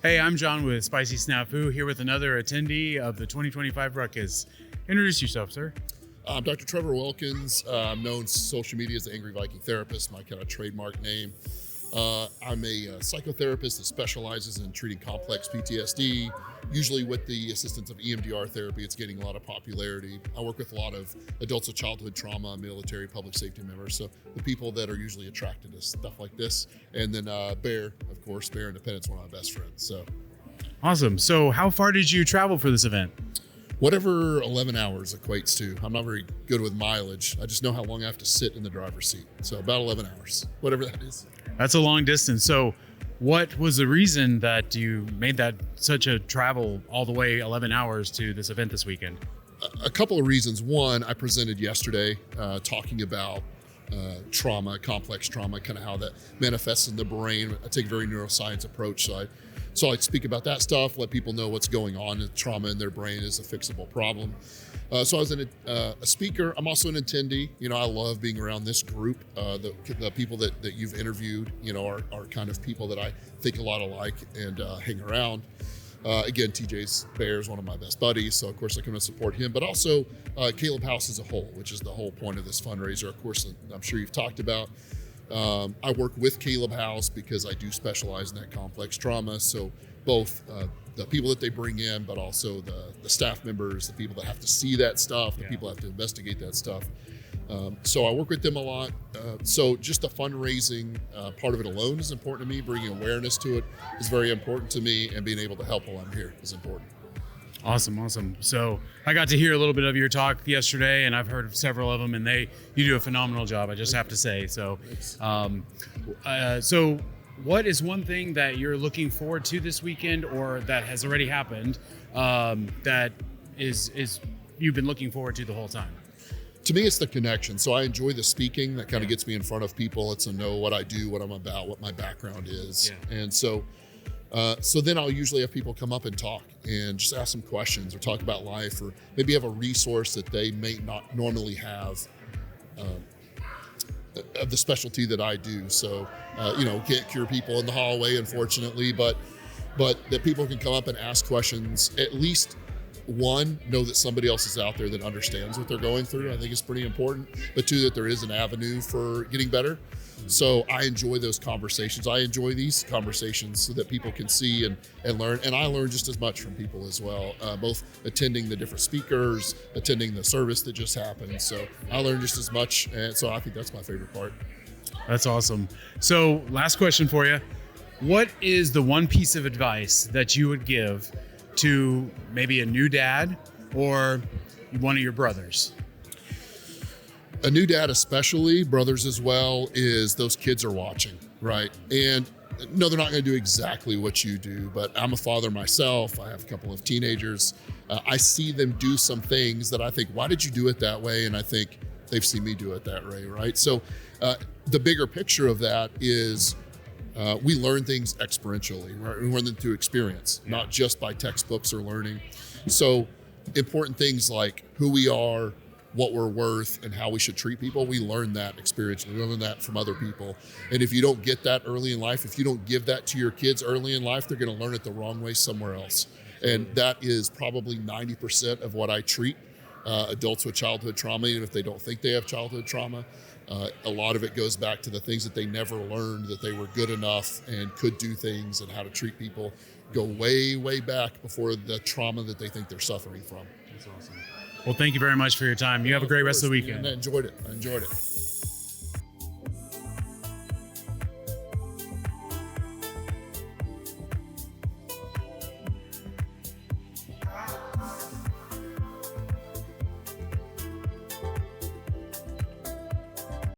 Hey, I'm John with Spicy Snafu, here with another attendee of the 2025 Ruckus. Introduce yourself, sir. I'm Dr. Trevor Wilkins. I'm known on social media as the Angry Viking Therapist, my kind of trademark name. I'm a psychotherapist that specializes in treating complex PTSD, usually with the assistance of EMDR therapy. It's getting a lot of popularity. I work with a lot of adults with childhood trauma, military, public safety members, so the people that are usually attracted to stuff like this. And then Bear, of course, Bear Independent's one of my best friends. So Awesome. So how far did you travel for this event? whatever 11 hours equates to. I'm not very good with mileage. I just know how long I have to sit in the driver's seat. So about 11 hours, whatever that is. That's a long distance. So what was the reason that you made that such a travel all the way 11 hours to this event this weekend? A couple of reasons. One, I presented yesterday talking about trauma, complex trauma, kind of how that manifests in the brain. I take a very neuroscience approach. So I speak about that stuff, let people know what's going on. And trauma in their brain is a fixable problem. So I was a speaker. I'm also an attendee. You know, I love being around this group. The people that you've interviewed, you know, are kind of people that I think a lot alike and hang around. Again, TJ's Bear is one of my best buddies, so of course I come to support him, but also Caleb House as a whole, which is the whole point of this fundraiser. Of course, I'm sure you've talked about. I work with Caleb House because I do specialize in that complex trauma. So both the people that they bring in, but also the staff members, the people that have to see that stuff, the people that have to investigate that stuff. So I work with them a lot. So just the fundraising part of it alone is important to me. Bringing awareness to it is very important to me, and being able to help while I'm here is important. Awesome. So I got to hear a little bit of your talk yesterday, and I've heard several of them, and you do a phenomenal job, I just have to say. So, so what is one thing that you're looking forward to this weekend, or that has already happened, that is you've been looking forward to the whole time? To me, it's the connection. So I enjoy the speaking. That kind of gets me in front of people. It's to know what I do, what I'm about, what my background is. Yeah. And so then I'll usually have people come up and talk and just ask some questions or talk about life, or maybe have a resource that they may not normally have of the specialty that I do. So, can't cure people in the hallway, unfortunately, but that people can come up and ask questions. At least one, know that somebody else is out there that understands what they're going through. I think it's pretty important. But two, that there is an avenue for getting better. So I enjoy those conversations. I enjoy these conversations so that people can see and learn. And I learn just as much from people as well, both attending the different speakers, attending the service that just happened. So I learn just as much. And so I think that's my favorite part. That's awesome. So last question for you. What is the one piece of advice that you would give to maybe a new dad or one of your brothers? A new dad, especially, brothers as well, is those kids are watching, right? And no, they're not going to do exactly what you do, but I'm a father myself. I have a couple of teenagers. I see them do some things that I think, why did you do it that way? And I think they've seen me do it that way, right? So the bigger picture of that is we learn things experientially, right? We learn them through experience, not just by textbooks or learning. So important things like who we are, what we're worth, and how we should treat people, we learn that experientially. We learn that from other people. And if you don't get that early in life, if you don't give that to your kids early in life, they're going to learn it the wrong way somewhere else. And that is probably 90% of what I treat adults with childhood trauma, even if they don't think they have childhood trauma. A lot of it goes back to the things that they never learned, that they were good enough and could do things, and how to treat people go way, way back before the trauma that they think they're suffering from. That's awesome. Well, thank you very much for your time. You have a great rest of the weekend. I enjoyed it.